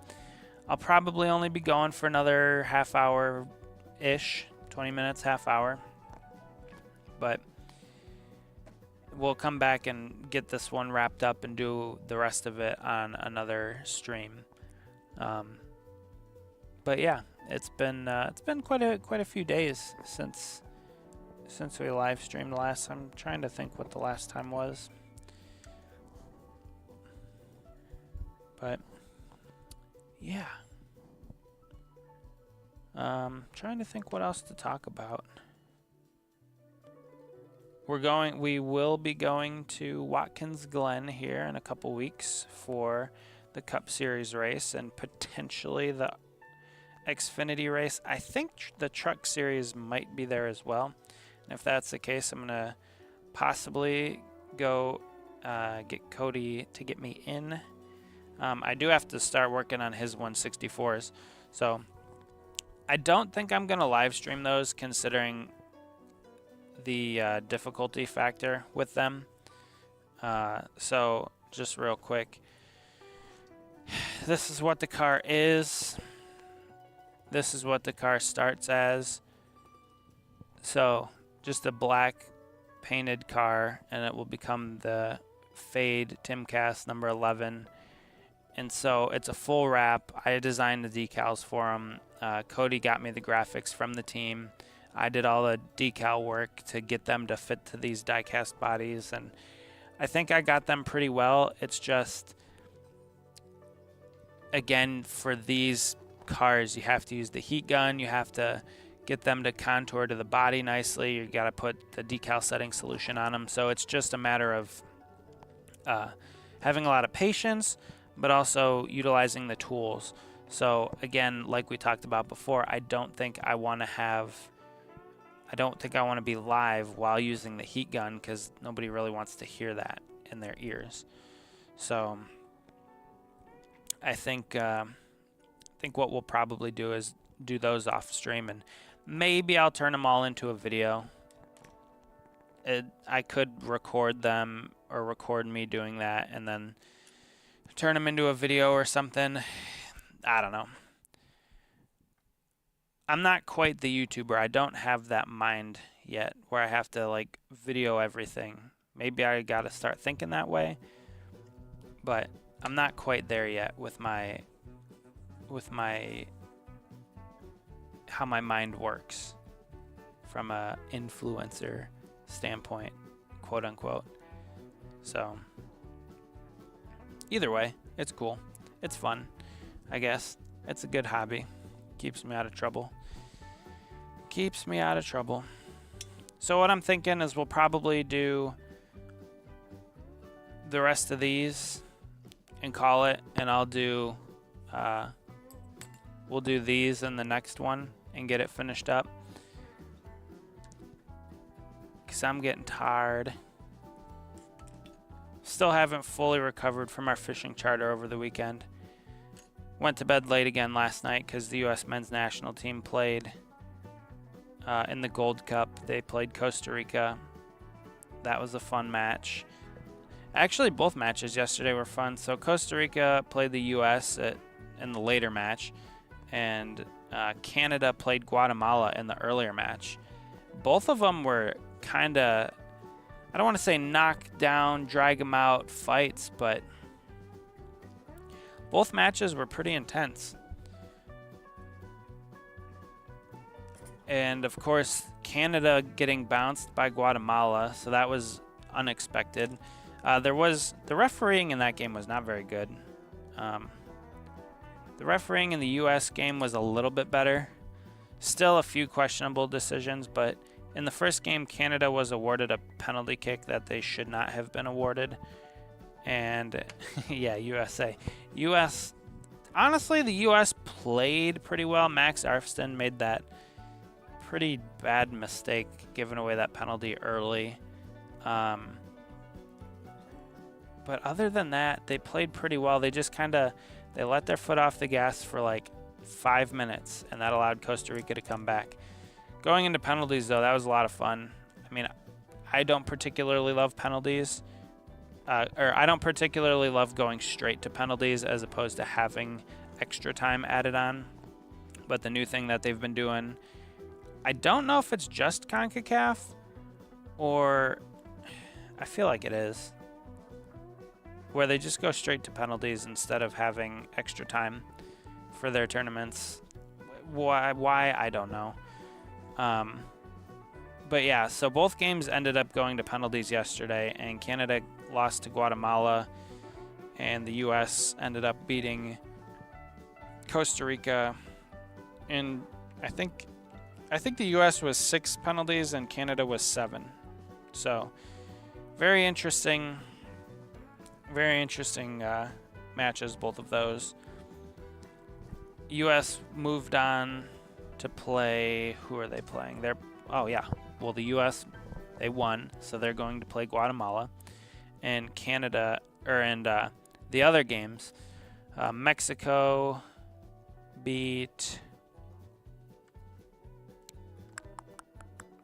I'll probably only be going for another half hour-ish, 20 minutes, half hour. But we'll come back and get this one wrapped up and do the rest of it on another stream. But yeah, it's been quite a few days since we live streamed last. I'm trying to think what the last time was. But yeah, trying to think what else to talk about. We will be going to Watkins Glen here in a couple weeks for the Cup Series race and potentially the Xfinity race. I think the Truck Series might be there as well. And if that's the case, I'm going to possibly go get Cody to get me in. I do have to start working on his 164s. So I don't think I'm going to live stream those considering the difficulty factor with them. So just real quick, this is what the car is. This is what the car starts as. So just a black painted car, and it will become the Fade Timcast number 11. And so it's a full wrap. I designed the decals for him. Cody got me the graphics from the team. I did all the decal work to get them to fit to these diecast bodies, and I think I got them pretty well. It's just, again, for these cars, you have to use the heat gun. You have to get them to contour to the body nicely. You got to put the decal setting solution on them. So it's just a matter of having a lot of patience, but also utilizing the tools. So again, like we talked about before, I don't think I want to be live while using the heat gun, because nobody really wants to hear that in their ears. So I think what we'll probably do is do those off stream, and maybe I'll turn them all into a video. I could record them or record me doing that and then turn them into a video or something. I don't know. I'm not quite the YouTuber. I don't have that mind yet where I have to like video everything. Maybe I got to start thinking that way, but I'm not quite there yet with my how my mind works from a influencer standpoint, quote unquote. So either way, it's cool. It's fun, I guess. It's a good hobby. Keeps me out of trouble. Keeps me out of trouble. So what I'm thinking is we'll probably do the rest of these and call it, and I'll do we'll do these in the next one and get it finished up, because I'm getting tired. Still haven't fully recovered from our fishing charter over the weekend. Went to bed late again last night because the U.S. men's national team played in the Gold Cup. They played Costa Rica. That was a fun match. Actually, both matches yesterday were fun. So Costa Rica played the U.S. in the later match, and Canada played Guatemala in the earlier match. Both of them were kind of, I don't want to say knock down, drag them out fights, but both matches were pretty intense. And of course, Canada getting bounced by Guatemala, so that was unexpected. The refereeing in that game was not very good. The refereeing in the U.S. game was a little bit better. Still a few questionable decisions, but in the first game, Canada was awarded a penalty kick that they should not have been awarded. And yeah, USA. Honestly, the U.S. played pretty well. Max Arfston made that pretty bad mistake, giving away that penalty early. But other than that, they played pretty well. They just they let their foot off the gas for like 5 minutes, and that allowed Costa Rica to come back. Going into penalties, though, that was a lot of fun. I mean, I don't particularly love penalties. I don't particularly love going straight to penalties as opposed to having extra time added on. But the new thing that they've been doing, I don't know if it's just CONCACAF, or I feel like it is, where they just go straight to penalties instead of having extra time for their tournaments. Why I don't know. But yeah, so both games ended up going to penalties yesterday, and Canada lost to Guatemala, and the U.S. ended up beating Costa Rica. And I think the U.S. was 6 penalties and Canada was 7. So very interesting matches, both of those. U.S. moved on to play. Who are they playing? The U.S. they won, so they're going to play Guatemala. And Canada, the other games, Mexico beat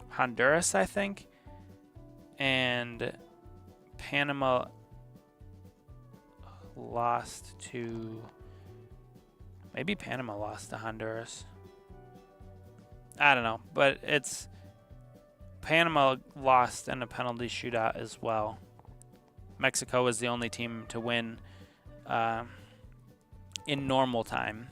Honduras, I think, and Panama lost to Honduras. I don't know, but Panama lost in a penalty shootout as well. Mexico was the only team to win in normal time.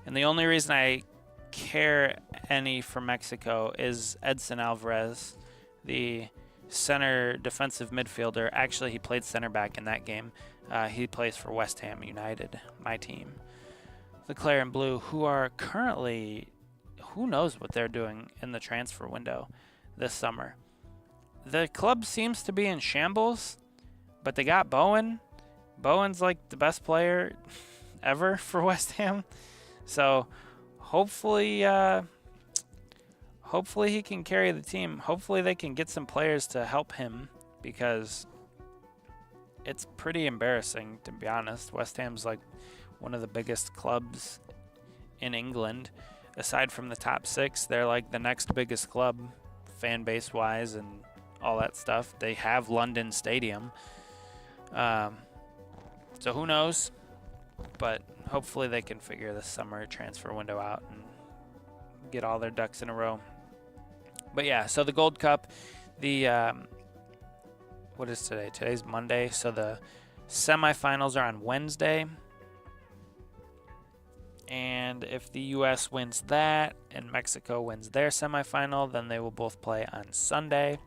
And the only reason I care any for Mexico is Edson Alvarez, the center defensive midfielder. Actually, he played center back in that game. He plays for West Ham United, my team. The Clare and Blue, who are currently, who knows what they're doing in the transfer window this summer. The club seems to be in shambles, but they got Bowen. Bowen's like the best player ever for West Ham. So hopefully hopefully he can carry the team. Hopefully they can get some players to help him, because it's pretty embarrassing, to be honest. West Ham's like one of the biggest clubs in England. Aside from the top 6, they're like the next biggest club fan base wise and all that stuff. They have London Stadium. So who knows? But hopefully they can figure this summer transfer window out and get all their ducks in a row. But yeah, so the Gold Cup, what is today? Today's Monday, so the semifinals are on Wednesday. And if the U.S. wins that and Mexico wins their semifinal, then they will both play on Sunday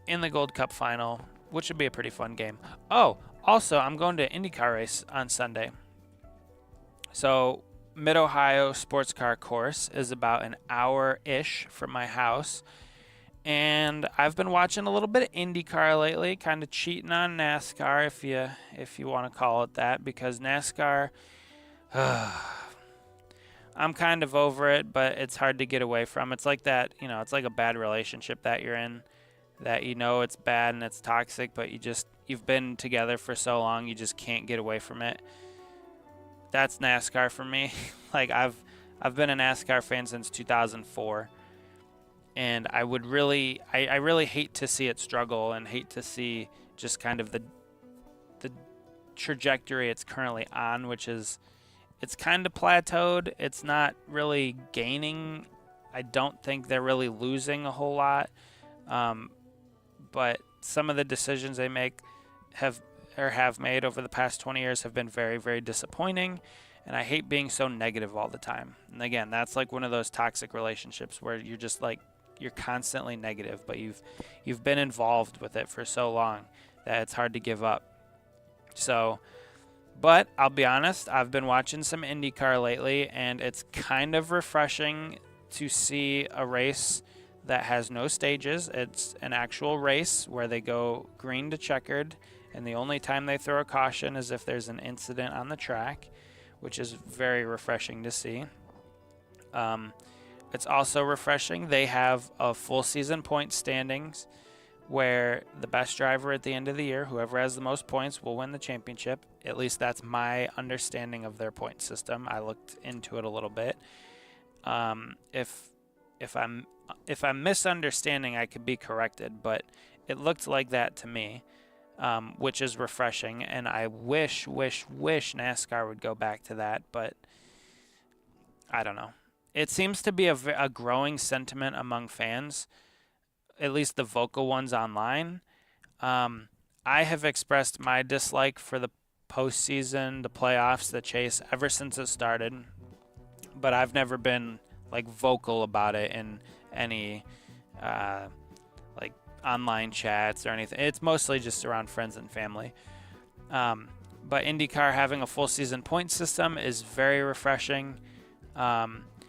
in the Gold Cup final, which would be a pretty fun game. Oh, also, I'm going to IndyCar race on Sunday. So Mid-Ohio Sports Car Course is about an hour-ish from my house. And I've been watching a little bit of IndyCar lately, kind of cheating on NASCAR, if you want to call it that, because NASCAR, I'm kind of over it, but it's hard to get away from. It's like that, it's like a bad relationship that you're in, that it's bad and it's toxic, but you've been together for so long, you just can't get away from it. That's NASCAR for me. Like I've been a NASCAR fan since 2004. And I really hate to see it struggle and hate to see just kind of the trajectory it's currently on, which is it's kind of plateaued. It's not really gaining. I don't think they're really losing a whole lot. But some of the decisions they make have made over the past 20 years have been very, very disappointing. And I hate being so negative all the time. And again, that's like one of those toxic relationships where you're just like, you're constantly negative, but you've been involved with it for so long that it's hard to give up. So, but I'll be honest, I've been watching some IndyCar lately, and it's kind of refreshing to see a race that has no stages. It's an actual race where they go green to checkered, and the only time they throw a caution is if there's an incident on the track, which is very refreshing to see. It's also refreshing. They have a full season point standings where the best driver at the end of the year, whoever has the most points, will win the championship. At least that's my understanding of their point system. I looked into it a little bit. If I'm misunderstanding, I could be corrected, but it looked like that to me, which is refreshing. And I wish NASCAR would go back to that, but I don't know. It seems to be a growing sentiment among fans, at least the vocal ones online. I have expressed my dislike for the postseason, the playoffs, the chase ever since it started, but I've never been like vocal about it in any like online chats or anything. It's mostly just around friends and family. But IndyCar having a full season point system is very refreshing.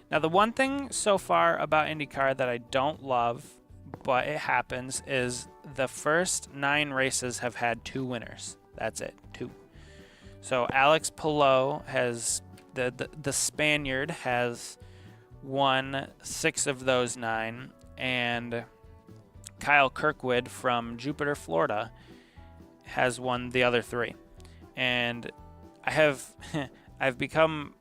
Now, the one thing so far about IndyCar that I don't love, but it happens, is the first 9 races have had 2 winners. That's it, 2. So Alex Palou has, the Spaniard, has won 6 of those 9, and Kyle Kirkwood from Jupiter, Florida, has won the other 3. And I've become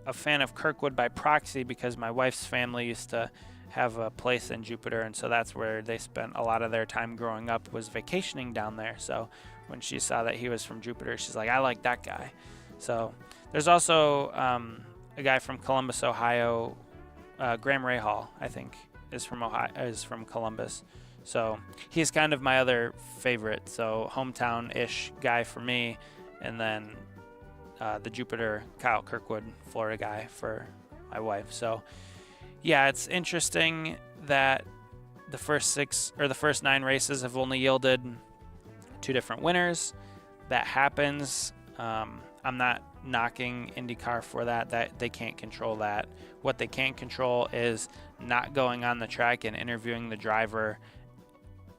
a fan of Kirkwood by proxy because my wife's family used to have a place in Jupiter, and so that's where they spent a lot of their time growing up, was vacationing down there. So when she saw that he was from Jupiter, she's like, I like that guy. So there's also a guy from Columbus, Ohio, Graham Rahal, I think, is from Columbus. So he's kind of my other favorite, so hometown-ish guy for me, and then the Jupiter, Kyle Kirkwood, Florida guy for my wife. So yeah, it's interesting that the first 9 races have only yielded 2 different winners. That happens. I'm not knocking IndyCar for that they can't control that. What they can't control is not going on the track and interviewing the driver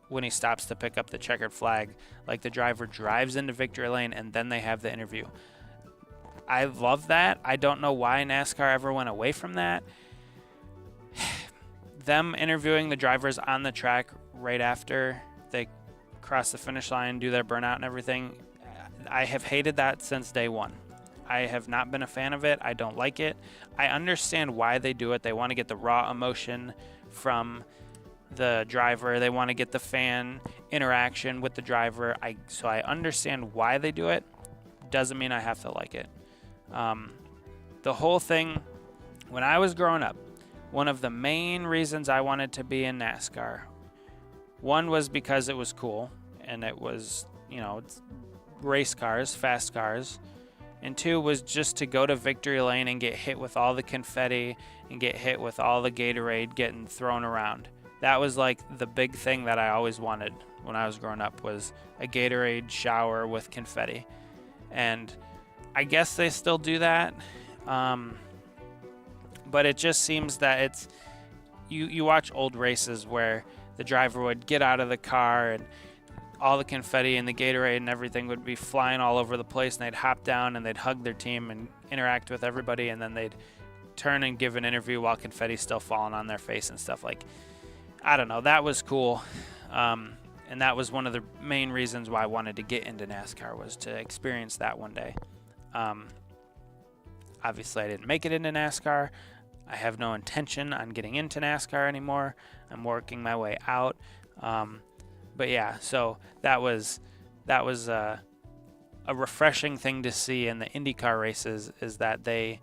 when he stops to pick up the checkered flag. Like, the driver drives into victory lane and then they have the interview. I love that. I don't know why NASCAR ever went away from that. Them interviewing the drivers on the track right after they cross the finish line, do their burnout and everything, I have hated that since day one. I have not been a fan of it. I don't like it. I understand why they do it. They want to get the raw emotion from the driver. They want to get the fan interaction with the driver. So I understand why they do it. Doesn't mean I have to like it. The whole thing, when I was growing up, one of the main reasons I wanted to be in NASCAR, one was because it was cool, and it was, it's race cars, fast cars. And two was just to go to victory lane and get hit with all the confetti and get hit with all the Gatorade getting thrown around. That was like the big thing that I always wanted when I was growing up, was a Gatorade shower with confetti. And I guess they still do that. But it just seems that it's, you watch old races where the driver would get out of the car and all the confetti and the Gatorade and everything would be flying all over the place, and they'd hop down and they'd hug their team and interact with everybody, and then they'd turn and give an interview while confetti's still falling on their face and stuff. Like, I don't know, that was cool. And that was one of the main reasons why I wanted to get into NASCAR, was to experience that one day. Obviously I didn't make it into NASCAR. I have no intention on getting into NASCAR anymore. I'm working my way out. But yeah, so that was a refreshing thing to see in the IndyCar races, is that they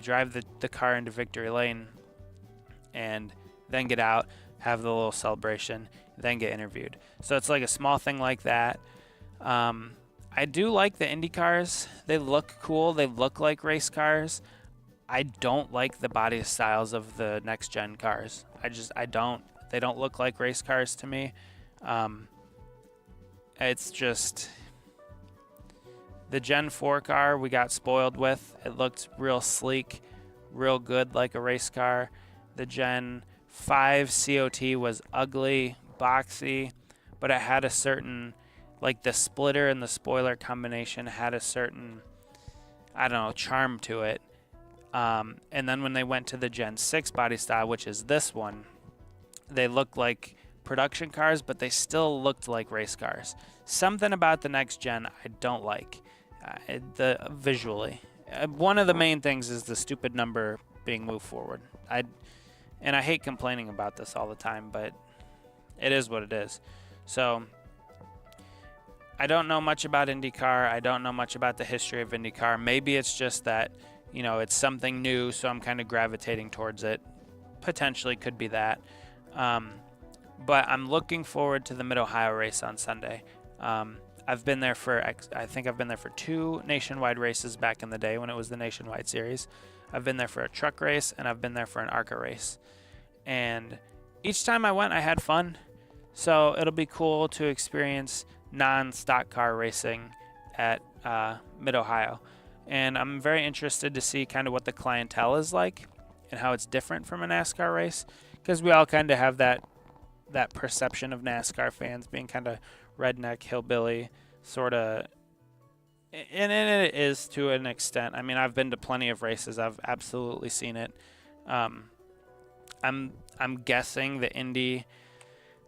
drive the car into victory lane and then get out, have the little celebration, then get interviewed. So it's like a small thing like that. I do like the Indy cars. They look cool. They look like race cars. I don't like the body styles of the next gen cars. I don't. They don't look like race cars to me. It's just the Gen 4 car we got spoiled with. It looked real sleek, real good like a race car. The Gen 5 COT was ugly, boxy, but it had a certain, like the splitter and the spoiler combination had a certain, I don't know, charm to it. And then when they went to the Gen 6 body style, which is this one, they looked like production cars, but they still looked like race cars. Something about the next gen I don't like, visually. One of the main things is the stupid number being moved forward. And I hate complaining about this all the time, but it is what it is. So I don't know much about IndyCar. I don't know much about the history of IndyCar. Maybe it's just that, it's something new, so I'm kind of gravitating towards it. Potentially could be that. But I'm looking forward to the Mid-Ohio race on Sunday. I've been there for 2 nationwide races back in the day when it was the nationwide series. I've been there for a truck race, and I've been there for an ARCA race. And each time I went, I had fun. So it'll be cool to experience non-stock car racing at Mid-Ohio. And I'm very interested to see kind of what the clientele is like and how it's different from a NASCAR race, because we all kind of have that perception of NASCAR fans being kind of redneck, hillbilly, sort of, and it is to an extent. I mean, I've been to plenty of races. I've absolutely seen it. I'm guessing the Indy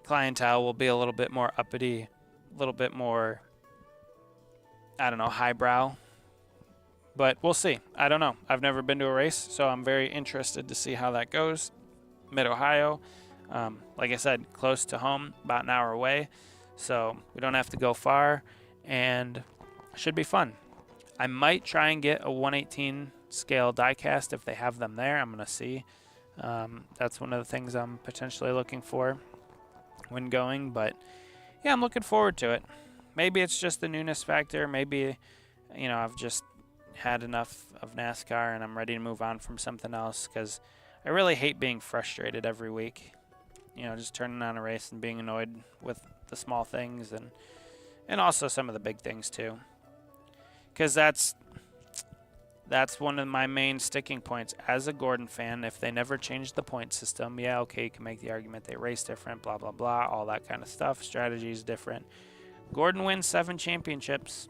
clientele will be a little bit more uppity, a little bit more, I don't know, highbrow. But we'll see. I don't know. I've never been to a race, so I'm very interested to see how that goes. Mid-Ohio, like I said, close to home, about an hour away, so we don't have to go far, and it should be fun. I might try and get a 1/18 scale diecast if they have them there. I'm going to see. That's one of the things I'm potentially looking for when going, but yeah, I'm looking forward to it. Maybe it's just the newness factor. Maybe, I've just had enough of NASCAR and I'm ready to move on from something else, because I really hate being frustrated every week. Just turning on a race and being annoyed with the small things and also some of the big things too. Because that's one of my main sticking points as a Gordon fan. If they never changed the point system, yeah, okay, you can make the argument they race different, blah, blah, blah, all that kind of stuff. Strategy is different. Gordon wins 7 championships.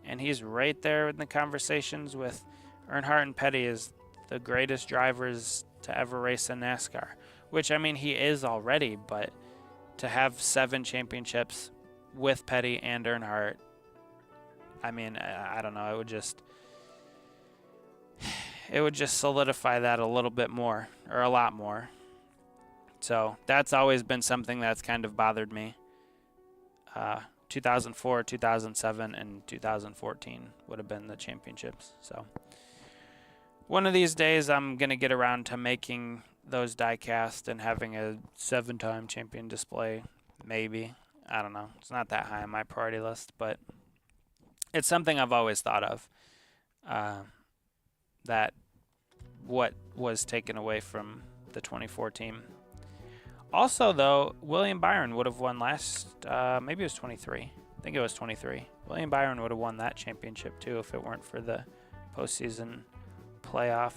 and he's right there in the conversations with Earnhardt and Petty as the greatest drivers to ever race in NASCAR, which, I mean, he is already, but to have 7 championships with Petty and Earnhardt, I mean, I don't know, it would just solidify that a little bit more, or a lot more. So that's always been something that's kind of bothered me. 2004, 2007, and 2014 would have been the championships. So one of these days I'm going to get around to making those diecast and having a 7-time champion display, maybe. I don't know. It's not that high on my priority list, but it's something I've always thought of. That what was taken away from the 24 team. Also, though, William Byron would have won last, maybe it was 23. I think it was 23. William Byron would have won that championship, too, if it weren't for the postseason playoff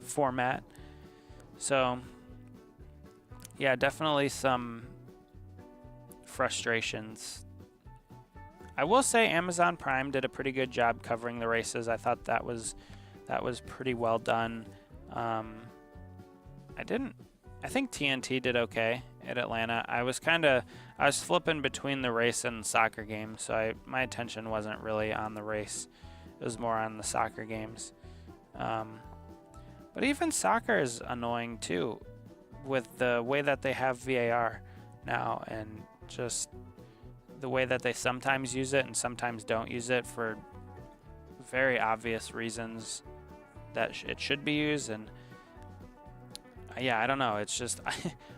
format. So, yeah, definitely some frustrations. I will say Amazon Prime did a pretty good job covering the races. I thought that was pretty well done. I think TNT did okay at Atlanta. I was flipping between the race and the soccer game, so my attention wasn't really on the race. It was more on the soccer games. But even soccer is annoying too, with the way that they have VAR now, and just the way that they sometimes use it and sometimes don't use it for very obvious reasons that it should be used. And yeah, I don't know. It's just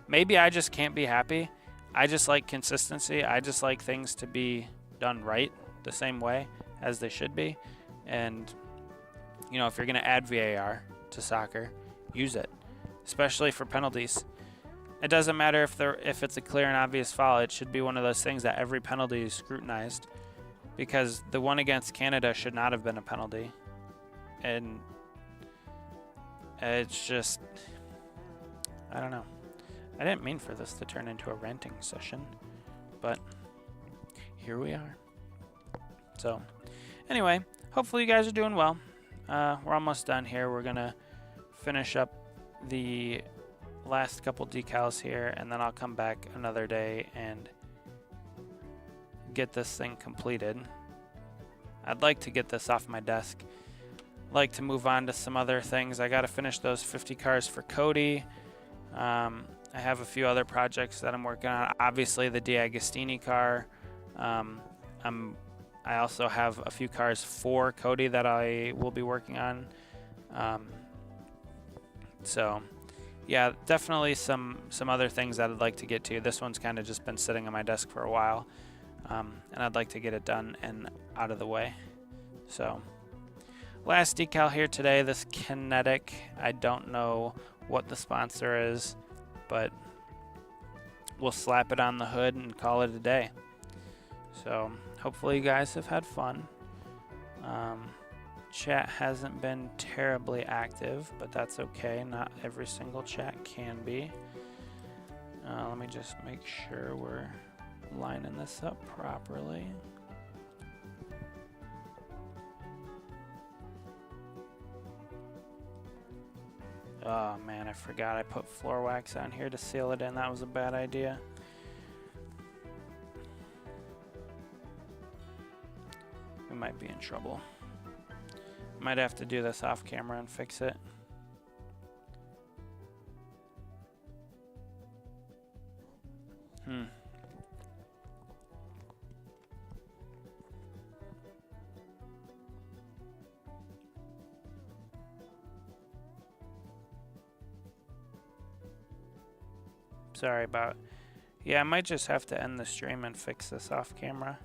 maybe I just can't be happy. I just like consistency. I just like things to be done right the same way as they should be. And you know, if you're going to add VAR to soccer, use it, especially for penalties. It doesn't matter if it's a clear and obvious foul. It should be one of those things that every penalty is scrutinized, because the one against Canada should not have been a penalty. And it's just, I don't know. I didn't mean for this to turn into a ranting session, but here we are. So anyway, hopefully you guys are doing well. We're almost done here. We're going to finish up the last couple decals here, and then I'll come back another day and get this thing completed. I'd like to get this off my desk. I'd like to move on to some other things. I got to finish those 50 cars for Cody. I have a few other projects that I'm working on. Obviously, the D'Agostini car. I also have a few cars for Cody that I will be working on. So, yeah, definitely some other things that I'd like to get to. This one's kind of just been sitting on my desk for a while, and I'd like to get it done and out of the way. So, last decal here today, this Kinetic. I don't know what the sponsor is, but we'll slap it on the hood and call it a day. So hopefully you guys have had fun. Chat hasn't been terribly active, but that's okay. Not every single chat can be. Let me just make sure we're lining this up properly. Oh man, I forgot I put floor wax on here to seal it in. That was a bad idea. We might be in trouble. Might have to do this off camera and fix it. Sorry about. Yeah, I might just have to end the stream and fix this off camera.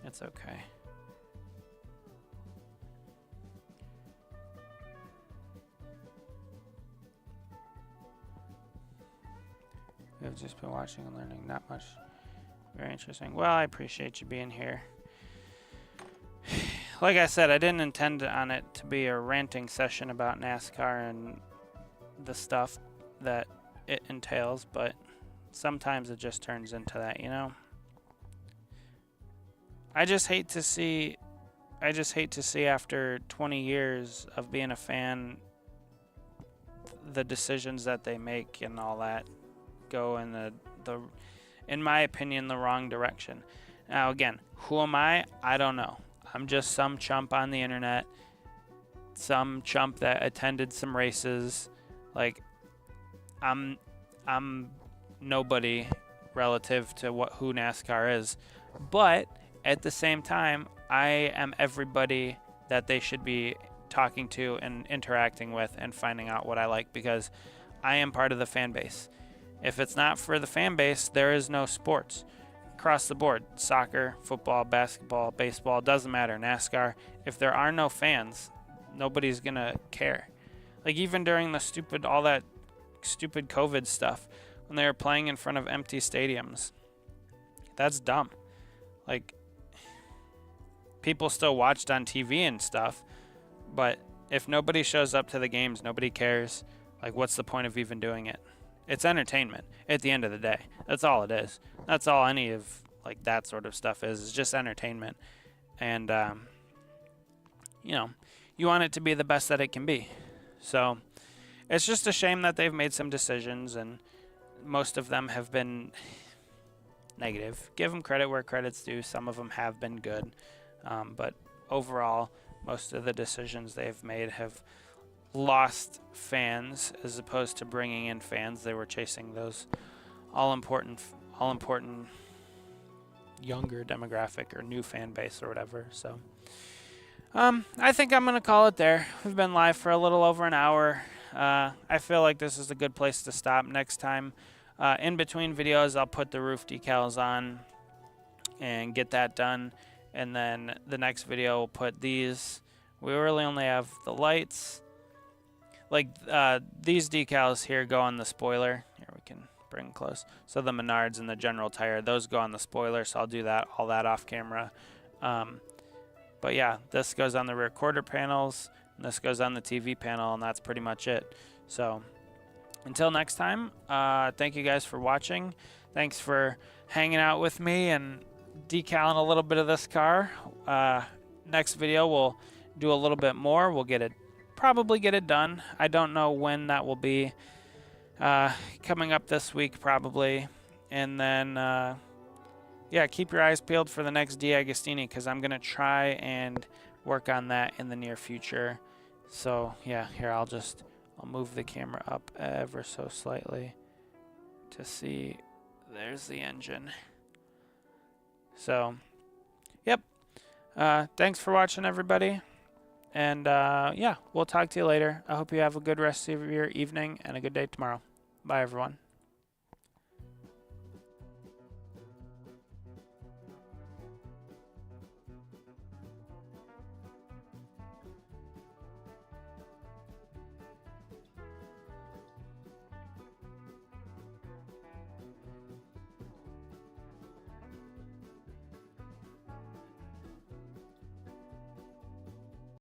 It's okay. We've just been watching and learning, not much. Very interesting. Well, I appreciate you being here. Like I said, I didn't intend on it to be a ranting session about NASCAR and the stuff that it entails, but sometimes it just turns into that, you know? I just hate to see after 20 years of being a fan, the decisions that they make and all that go in the in my opinion, the wrong direction. Now again, who am I? I don't know. I'm just some chump on the internet, some chump that attended some races. Like, I'm nobody relative to who NASCAR is, but at the same time, I am everybody that they should be talking to and interacting with and finding out what I like, because I am part of the fan base. If it's not for the fan base, there is no sports. Across the board, soccer, football, basketball, baseball, doesn't matter, NASCAR. If there are no fans, nobody's gonna care. Like, even during all that stupid COVID stuff, when they were playing in front of empty stadiums, that's dumb. Like, people still watched on TV and stuff, but if nobody shows up to the games, nobody cares. Like, what's the point of even doing it? It's entertainment at the end of the day. That's all it is. That's all any of like that sort of stuff is. It's just entertainment. And, you know, you want it to be the best that it can be. So it's just a shame that they've made some decisions, and most of them have been negative. Give them credit where credit's due. Some of them have been good. But overall, most of the decisions they've made have lost fans as opposed to bringing in fans. They were chasing those all-important younger demographic or new fan base or whatever. So I think I'm going to call it there. We've been live for a little over an hour. I feel like this is a good place to stop. Next time, in between videos, I'll put the roof decals on and get that done. And then the next video, we'll put these. We really only have the lights. Like, these decals here go on the spoiler. Here, we can bring close. So the Menards and the General Tire, those go on the spoiler. So I'll do all that off camera. But yeah, this goes on the rear quarter panels, and this goes on the TV panel, and that's pretty much it. So until next time, thank you guys for watching. Thanks for hanging out with me and decaling a little bit of this car. Next video, we'll do a little bit more. We'll probably get it done. I don't know when that will be. Coming up this week, probably. And then, yeah, keep your eyes peeled for the next D'Agostini, because I'm going to try and work on that in the near future. So, yeah, here, I'll move the camera up ever so slightly to see. There's the engine. So, yep. Thanks for watching, everybody. And, yeah, we'll talk to you later. I hope you have a good rest of your evening and a good day tomorrow. Bye, everyone.